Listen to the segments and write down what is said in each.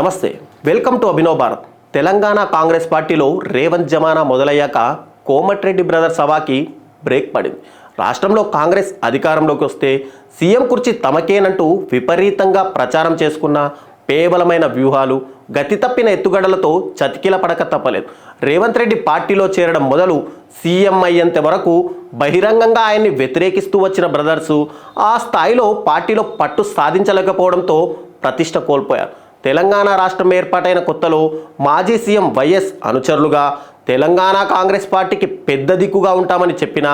నమస్తే, welcome to Abhinav Bharat. Telangana Congress పార్టీలో Revanth జమానా మొదలయ్యాక Komatireddy brothers సభకి బ్రేక్ పడింది. రాష్ట్రంలో కాంగ్రెస్ అధికారంలోకి వస్తే సీఎం కుర్చీ తమకేనంటూ విపరీతంగా ప్రచారం చేసుకున్న పేబలమైన వ్యూహాలు, గతి తప్పిన ఎత్తుగడలతో చతికిల పడక తప్పలేదు. రేవంత్ రెడ్డి పార్టీలో చేరడం మొదలు సీఎం అయ్యేంత వరకు బహిరంగంగా ఆయన్ని వ్యతిరేకిస్తూ వచ్చిన బ్రదర్సు ఆ స్థాయిలో పార్టీలో పట్టు సాధించలేకపోవడంతో ప్రతిష్ట కోల్పోయారు. తెలంగాణ రాష్ట్రం ఏర్పాటైన కొత్తలో మాజీ సీఎం వైఎస్ అనుచరులుగా తెలంగాణ కాంగ్రెస్ పార్టీకి పెద్ద దిక్కుగా ఉంటామని చెప్పినా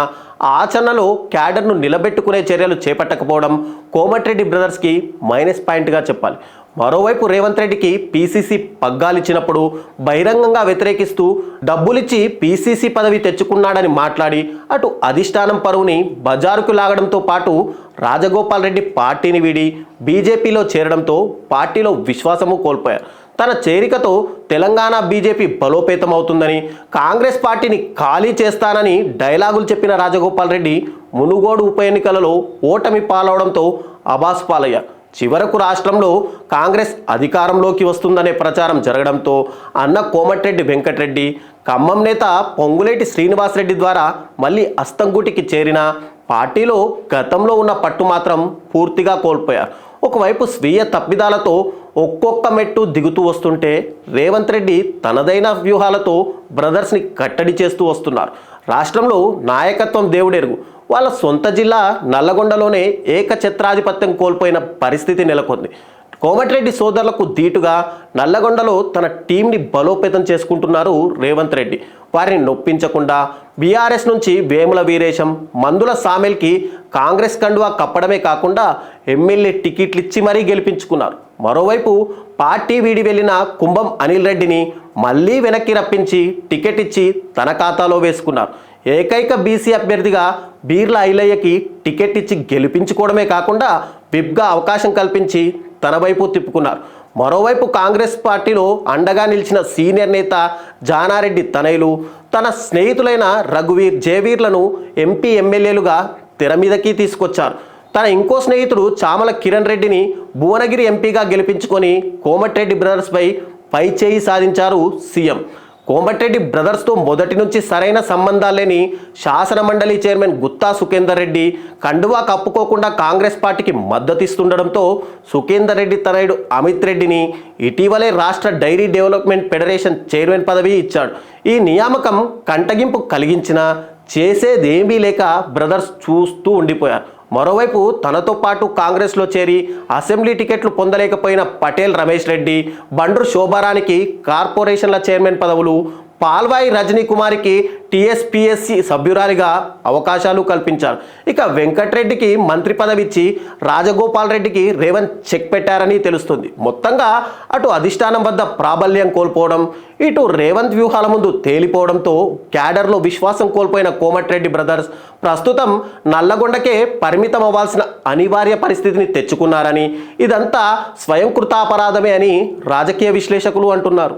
ఆచరణలో క్యాడర్ను నిలబెట్టుకునే చర్యలు చేపట్టకపోవడం కోమటిరెడ్డి బ్రదర్స్కి మైనస్ పాయింట్గా చెప్పాలి. మరోవైపు రేవంత్ రెడ్డికి పీసీసీ పగ్గాలిచ్చినప్పుడు బహిరంగంగా వ్యతిరేకిస్తూ డబ్బులిచ్చి పీసీసీ పదవి తెచ్చుకున్నాడని మాట్లాడి అటు అధిష్టానం పరువుని బజారుకు లాగడంతో పాటు రాజగోపాల్ రెడ్డి పార్టీని వీడి బీజేపీలో చేరడంతో పార్టీలో విశ్వాసము కోల్పోయారు. తన చేరికతో తెలంగాణ బీజేపీ బలోపేతం అవుతుందని, కాంగ్రెస్ పార్టీని ఖాళీ చేస్తానని డైలాగులు చెప్పిన రాజగోపాల్ రెడ్డి మునుగోడు ఉప ఎన్నికలలో ఓటమి పాలవడంతో అబాస్ పాలయ్యారు. చివరకు రాష్ట్రంలో కాంగ్రెస్ అధికారంలోకి వస్తుందనే ప్రచారం జరగడంతో అన్న కోమటిరెడ్డి వెంకటరెడ్డి, ఖమ్మం నేత పొంగులేటి శ్రీనివాసరెడ్డి ద్వారా మళ్ళీ అస్తంగూటికి చేరిన పార్టీలో గతంలో ఉన్న పట్టు మాత్రం పూర్తిగా కోల్పోయారు. ఒకవైపు స్వీయ తప్పిదాలతో ఒక్కొక్క మెట్టు దిగుతూ వస్తుంటే రేవంత్ రెడ్డి తనదైన వ్యూహాలతో బ్రదర్స్ని కట్టడి చేస్తూ వస్తున్నారు. రాష్ట్రంలో నాయకత్వం దేవుడెరుగు. వాళ్ళ సొంత జిల్లా నల్లగొండలోనే ఏకఛత్రాధిపత్యం కోల్పోయిన పరిస్థితి నెలకొంది. కోమటిరెడ్డి సోదరులకు ధీటుగా నల్లగొండలో తన టీంని బలోపేతం చేసుకుంటున్నారు రేవంత్ రెడ్డి. వారిని నొప్పించకుండా బీఆర్ఎస్ నుంచి వేముల వీరేశం, మందుల సామెల్కి కాంగ్రెస్ కండువా కప్పడమే కాకుండా ఎమ్మెల్యే టికెట్లు ఇచ్చి మరీ గెలిపించుకున్నారు. మరోవైపు పార్టీ వీడి వెళ్ళిన కుంభం అనిల్ రెడ్డిని మళ్ళీ వెనక్కి రప్పించి టికెట్ ఇచ్చి తన ఖాతాలో వేసుకున్నారు. ఏకైక బీసీ అభ్యర్థిగా బీర్ల ఐలయ్యకి టికెట్ ఇచ్చి గెలిపించుకోవడమే కాకుండా విప్గా అవకాశం కల్పించి తన వైపు తిప్పుకున్నారు. మరోవైపు కాంగ్రెస్ పార్టీలో అండగా నిలిచిన సీనియర్ నేత జానారెడ్డి తనయులు తన స్నేహితులైన రఘువీర్, జయవీర్లను ఎంపీ ఎమ్మెల్యేలుగా తెర మీదకి తీసుకొచ్చారు. తన ఇంకో స్నేహితుడు చామల కిరణ్ రెడ్డిని భువనగిరి ఎంపీగా గెలిపించుకొని కోమటిరెడ్డి బ్రదర్స్పై పై చేయి సాధించారు సీఎం. కోమటిరెడ్డి బ్రదర్స్తో మొదటి నుంచి సరైన సంబంధాలు లేని శాసన మండలి చైర్మన్ గుత్తా సుఖేందర్ రెడ్డి కండువా కప్పుకోకుండా కాంగ్రెస్ పార్టీకి మద్దతిస్తుండడంతో సుఖేందర్ రెడ్డి తనయుడు అమిత్ రెడ్డిని ఇటీవలే రాష్ట్ర డైరీ డెవలప్మెంట్ ఫెడరేషన్ చైర్మన్ పదవి ఇచ్చాడు. ఈ నియామకం కంటగింపు కలిగించినా చేసేదేమీ లేక బ్రదర్స్ చూస్తూ ఉండిపోయారు. మరోవైపు తనతో పాటు కాంగ్రెస్లో చేరి అసెంబ్లీ టికెట్లు పొందలేకపోయిన పటేల్ రమేష్ రెడ్డి, బండ్రు శోభారానికి కార్పొరేషన్ల చైర్మన్ పదవులు, పాల్వాయి రజనీ కుమారికి టీఎస్పీఎస్సీ సభ్యురాలిగా అవకాశాలు కల్పించారు. ఇక వెంకటరెడ్డికి మంత్రి పదవి ఇచ్చి రాజగోపాల్ రెడ్డికి రేవంత్ చెక్ పెట్టారని తెలుస్తుంది. మొత్తంగా అటు అధిష్టానం వద్ద ప్రాబల్యం కోల్పోవడం, ఇటు రేవంత్ వ్యూహాల ముందు తేలిపోవడంతో క్యాడర్లో విశ్వాసం కోల్పోయిన కోమటిరెడ్డి బ్రదర్స్ ప్రస్తుతం నల్లగొండకే పరిమితం అవ్వాల్సిన అనివార్య పరిస్థితిని తెచ్చుకున్నారని, ఇదంతా స్వయంకృతాపరాధమే అని రాజకీయ విశ్లేషకులు అంటున్నారు.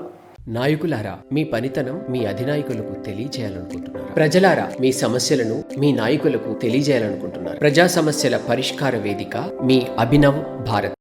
నాయకులారా, మీ పనితనం మీ అధినాయకులకు తెలియజేయాలనుకుంటున్నారు. ప్రజలారా, మీ సమస్యలను మీ నాయకులకు తెలియజేయాలనుకుంటున్నారు. ప్రజా సమస్యల పరిష్కార వేదిక మీ అభినవ్ భారత్.